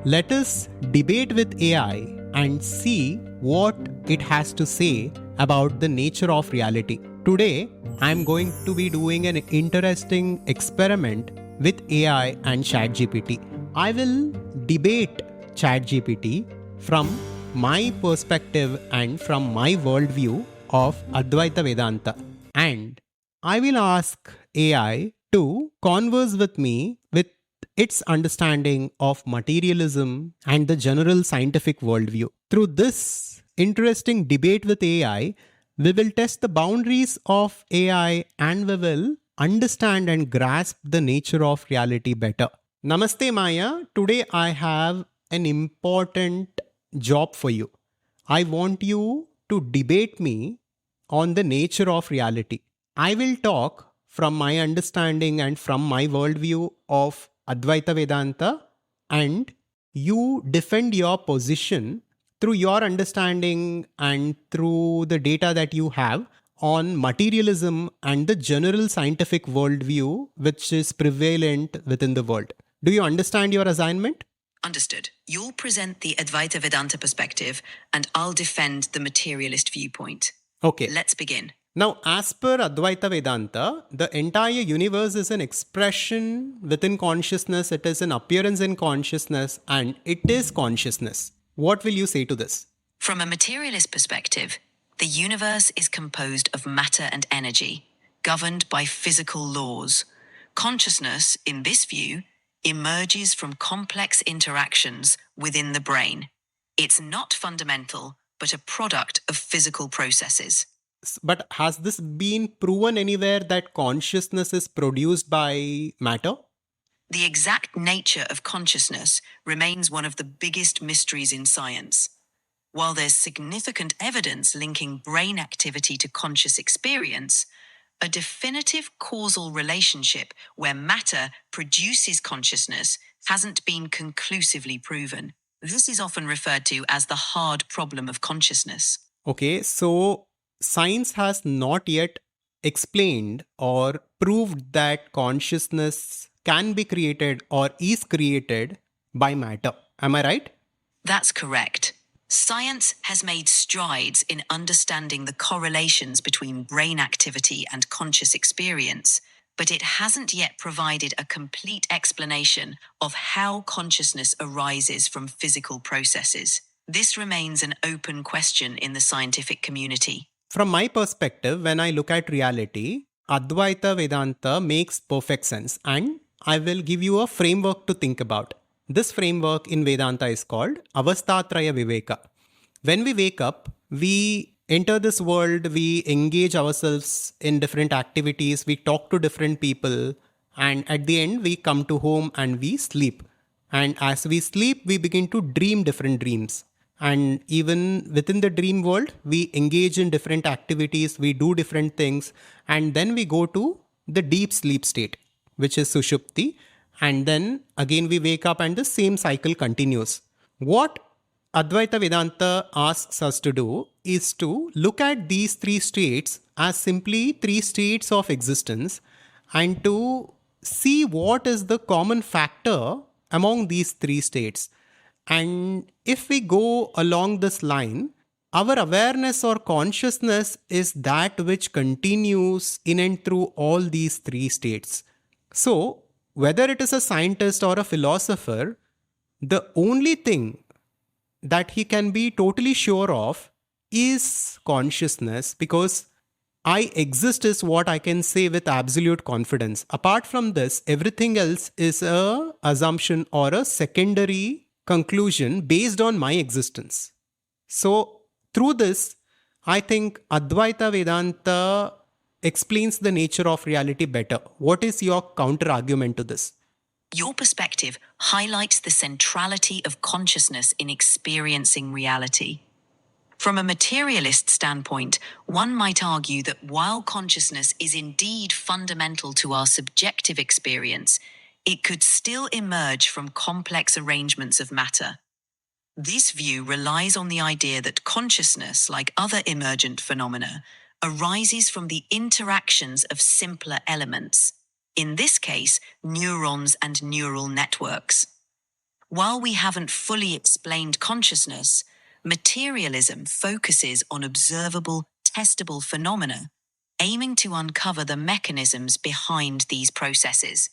Let us debate with AI and see what it has to say about the nature of reality. Today, I'm going to be doing an interesting experiment with AI and ChatGPT. I will debate ChatGPT from my perspective and from my worldview of Adhvaitha Vedanta. And I will ask AI to converse with me with its understanding of materialism and the general scientific worldview. Through this interesting debate with AI, we will test the boundaries of AI and we will understand and grasp the nature of reality better. Namaste, Maya. Today I have an important job for you. I want you to debate me on the nature of reality. I will talk from my understanding and from my worldview of Advaita Vedanta, and you defend your position through your understanding and through the data that you have on materialism and the general scientific worldview which is prevalent within the world. Do you understand your assignment? Understood. You'll present the Advaita Vedanta perspective, and I'll defend the materialist viewpoint. Okay. Let's begin. Now, as per Advaita Vedanta, the entire universe is an expression within consciousness, it is an appearance in consciousness, and it is consciousness. What will you say to this? From a materialist perspective, the universe is composed of matter and energy, governed by physical laws. Consciousness, in this view, emerges from complex interactions within the brain. It's not fundamental, but a product of physical processes. But has this been proven anywhere that consciousness is produced by matter? The exact nature of consciousness remains one of the biggest mysteries in science. While there's significant evidence linking brain activity to conscious experience, a definitive causal relationship where matter produces consciousness hasn't been conclusively proven. This is often referred to as the hard problem of consciousness. Okay, so science has not yet explained or proved that consciousness can be created or is created by matter. Am I right? That's correct. Science has made strides in understanding the correlations between brain activity and conscious experience, but it hasn't yet provided a complete explanation of how consciousness arises from physical processes. This remains an open question in the scientific community. From my perspective, when I look at reality, Advaita Vedanta makes perfect sense, and I will give you a framework to think about. This framework in Vedanta is called Avastatraya Viveka. When we wake up, we enter this world, we engage ourselves in different activities, we talk to different people, and at the end, we come to home and we sleep. And as we sleep, we begin to dream different dreams. And even within the dream world, we engage in different activities, we do different things, and then we go to the deep sleep state, which is Sushupti. And then again, we wake up and the same cycle continues. What Advaita Vedanta asks us to do is to look at these three states as simply three states of existence and to see what is the common factor among these three states. And if we go along this line, our awareness or consciousness is that which continues in and through all these three states. So, whether it is a scientist or a philosopher, the only thing that he can be totally sure of is consciousness, because I exist is what I can say with absolute confidence. Apart from this, everything else is a assumption or a secondary conclusion based on my existence. So through this, I think Advaita Vedanta explains the nature of reality better. What is your counter argument to this? Your perspective highlights the centrality of consciousness in experiencing reality. From a materialist standpoint, one might argue that while consciousness is indeed fundamental to our subjective experience, it could still emerge from complex arrangements of matter. This view relies on the idea that consciousness, like other emergent phenomena, arises from the interactions of simpler elements, in this case, neurons and neural networks. While we haven't fully explained consciousness, materialism focuses on observable, testable phenomena, aiming to uncover the mechanisms behind these processes.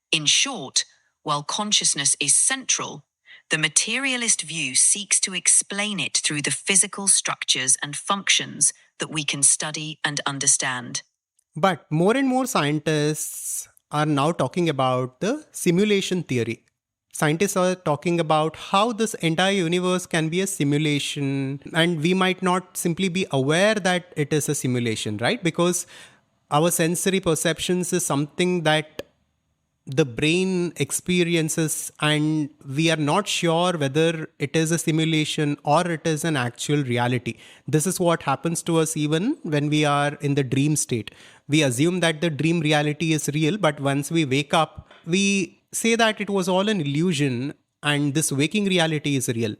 In short, while consciousness is central, the materialist view seeks to explain it through the physical structures and functions that we can study and understand. But more and more scientists are now talking about the simulation theory. Scientists are talking about how this entire universe can be a simulation, and we might not simply be aware that it is a simulation, right? Because our sensory perceptions is something that the brain experiences, and we are not sure whether it is a simulation or it is an actual reality. This is what happens to us even when we are in the dream state. We assume that the dream reality is real, but once we wake up, we say that it was all an illusion and this waking reality is real.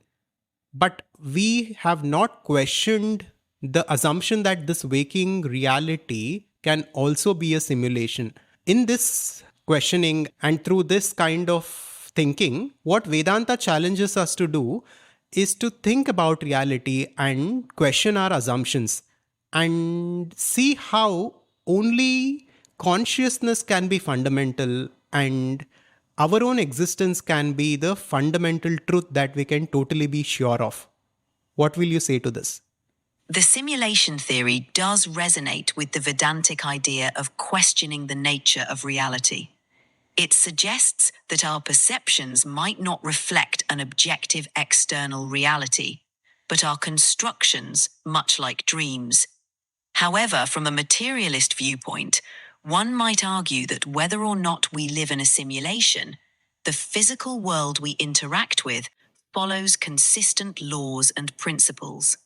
But we have not questioned the assumption that this waking reality can also be a simulation. In this questioning and through this kind of thinking, what Vedanta challenges us to do is to think about reality and question our assumptions and see how only consciousness can be fundamental and our own existence can be the fundamental truth that we can totally be sure of. What will you say to this? The simulation theory does resonate with the Vedantic idea of questioning the nature of reality. It suggests that our perceptions might not reflect an objective external reality, but are constructions, much like dreams. However, from a materialist viewpoint, one might argue that whether or not we live in a simulation, the physical world we interact with follows consistent laws and principles.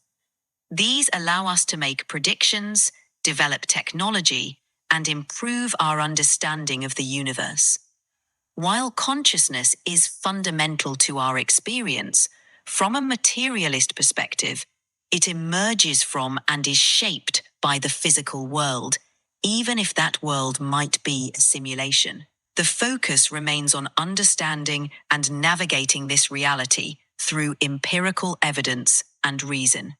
These allow us to make predictions, develop technology, and improve our understanding of the universe. While consciousness is fundamental to our experience, from a materialist perspective, it emerges from and is shaped by the physical world, even if that world might be a simulation. The focus remains on understanding and navigating this reality through empirical evidence and reason.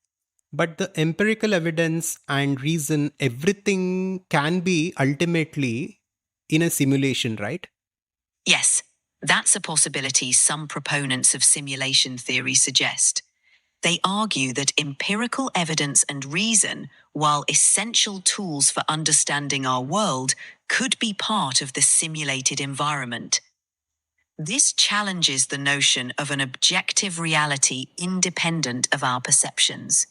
But the empirical evidence and reason, everything can be ultimately in a simulation, right? Yes, that's a possibility some proponents of simulation theory suggest. They argue that empirical evidence and reason, while essential tools for understanding our world, could be part of the simulated environment. This challenges the notion of an objective reality independent of our perceptions.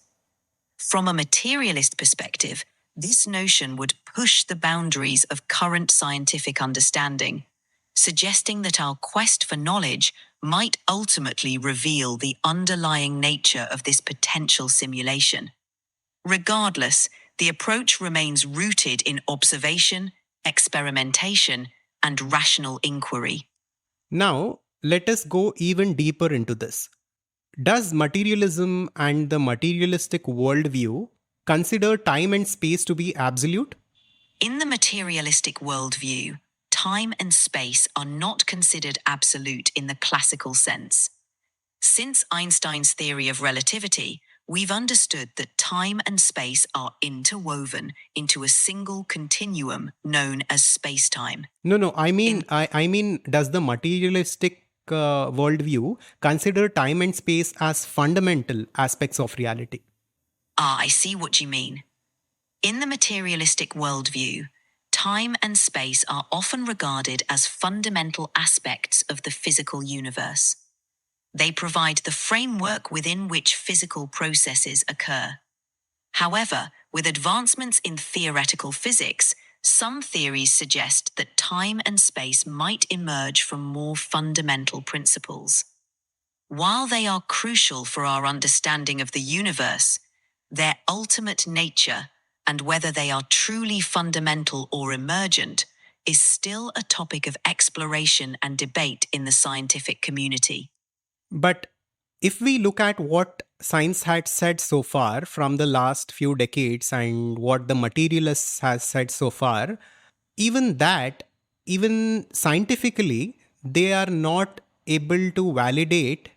From a materialist perspective, this notion would push the boundaries of current scientific understanding, suggesting that our quest for knowledge might ultimately reveal the underlying nature of this potential simulation. Regardless, the approach remains rooted in observation, experimentation, and rational inquiry. Now, let us go even deeper into this. Does materialism and the materialistic worldview consider time and space to be absolute? In the materialistic worldview, time and space are not considered absolute in the classical sense. Since Einstein's theory of relativity, we've understood that time and space are interwoven into a single continuum known as spacetime. No, I mean, does the materialistic worldview consider time and space as fundamental aspects of reality? I see what you mean. In the materialistic worldview, time and space are often regarded as fundamental aspects of the physical universe. They provide the framework within which physical processes occur. However, with advancements in theoretical physics, some theories suggest that time and space might emerge from more fundamental principles. While they are crucial for our understanding of the universe, their ultimate nature, and whether they are truly fundamental or emergent, is still a topic of exploration and debate in the scientific community. But if we look at what science had said so far from the last few decades and what the materialists has said so far, even that, even scientifically, they are not able to validate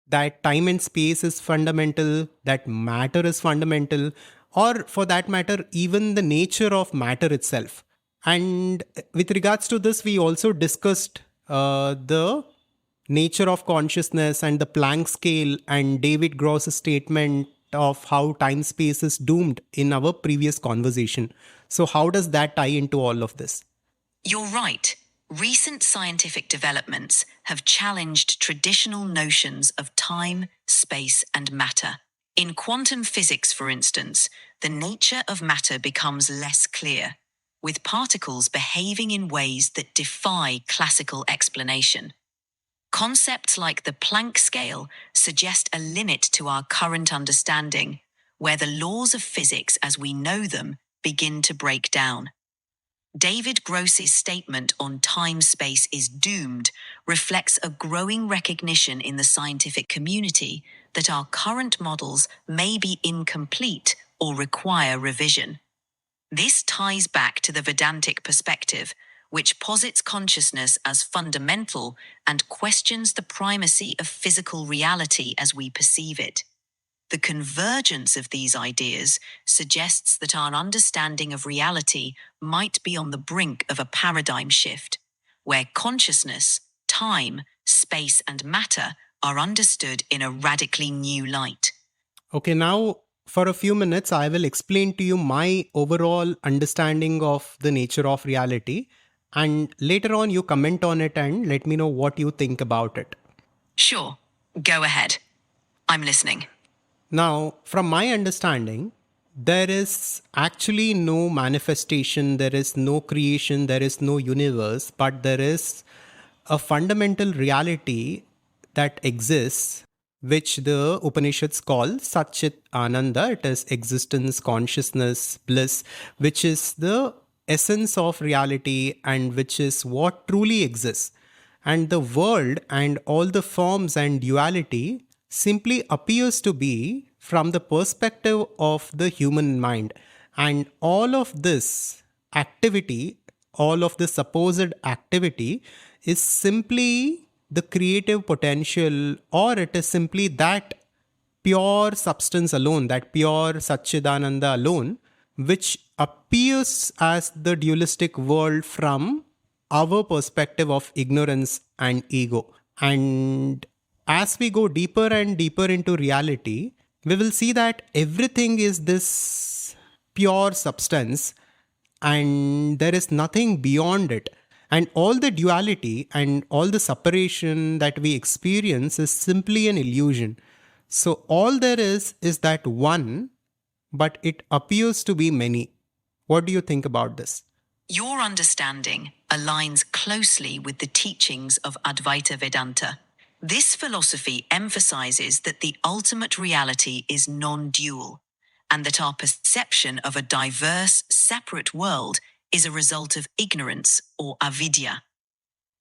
that time and space is fundamental, that matter is fundamental, or for that matter, even the nature of matter itself. And with regards to this, we also discussed the nature of consciousness and the Planck scale and David Gross's statement of how time space is doomed in our previous conversation. So, how does that tie into all of this? You're right. Recent scientific developments have challenged traditional notions of time, space, and matter. In quantum physics, for instance, the nature of matter becomes less clear, with particles behaving in ways that defy classical explanation. Concepts like the Planck scale suggest a limit to our current understanding, where the laws of physics as we know them begin to break down. David Gross's statement on time-space is doomed reflects a growing recognition in the scientific community that our current models may be incomplete or require revision. This ties back to the Vedantic perspective, which posits consciousness as fundamental and questions the primacy of physical reality as we perceive it. The convergence of these ideas suggests that our understanding of reality might be on the brink of a paradigm shift, where consciousness, time, space, and matter are understood in a radically new light. Okay, now for a few minutes, I will explain to you my overall understanding of the nature of reality. And later on, you comment on it and let me know what you think about it. Sure, go ahead. I'm listening. Now, from my understanding, there is actually no manifestation, there is no creation, there is no universe, but there is a fundamental reality that exists, which the Upanishads call Satchit Ananda. It is existence, consciousness, bliss, which is the essence of reality and which is what truly exists. And the world and all the forms and duality simply appears to be from the perspective of the human mind. And all of this activity, all of this supposed activity is simply the creative potential, or it is simply that pure substance alone, that pure Satchidananda alone, which appears as the dualistic world from our perspective of ignorance and ego. And as we go deeper and deeper into reality, we will see that everything is this pure substance and there is nothing beyond it. And all the duality and all the separation that we experience is simply an illusion. So all there is that one, but it appears to be many. What do you think about this? Your understanding aligns closely with the teachings of Advaitha Vedanta. This philosophy emphasizes that the ultimate reality is non-dual, and that our perception of a diverse, separate world is a result of ignorance or avidya.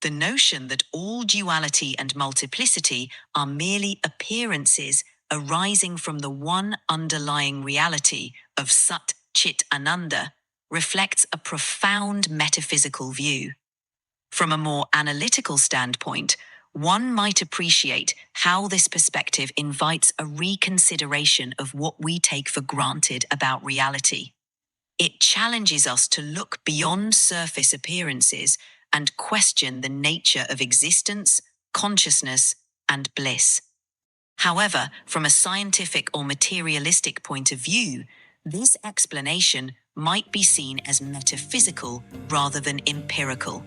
The notion that all duality and multiplicity are merely appearances arising from the one underlying reality of Sat Chit Ananda reflects a profound metaphysical view. From a more analytical standpoint, one might appreciate how this perspective invites a reconsideration of what we take for granted about reality. It challenges us to look beyond surface appearances and question the nature of existence, consciousness, and bliss. However, from a scientific or materialistic point of view, this explanation might be seen as metaphysical rather than empirical.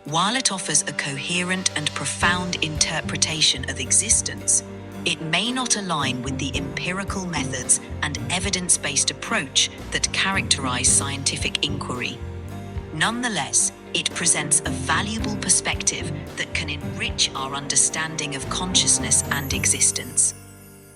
While it offers a coherent and profound interpretation of existence, it may not align with the empirical methods and evidence-based approach that characterize scientific inquiry. Nonetheless, it presents a valuable perspective that can enrich our understanding of consciousness and existence.